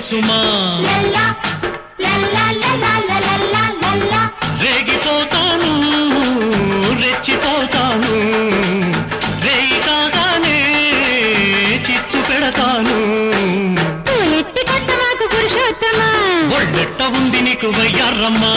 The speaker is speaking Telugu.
సుమా రేగిపోతాను రెచ్చిపోతాను రేయి కాగానే చిచ్చు పెడతాను ఒళ్ళెట్ట ఉంది నీకు వయ్యారమ్మా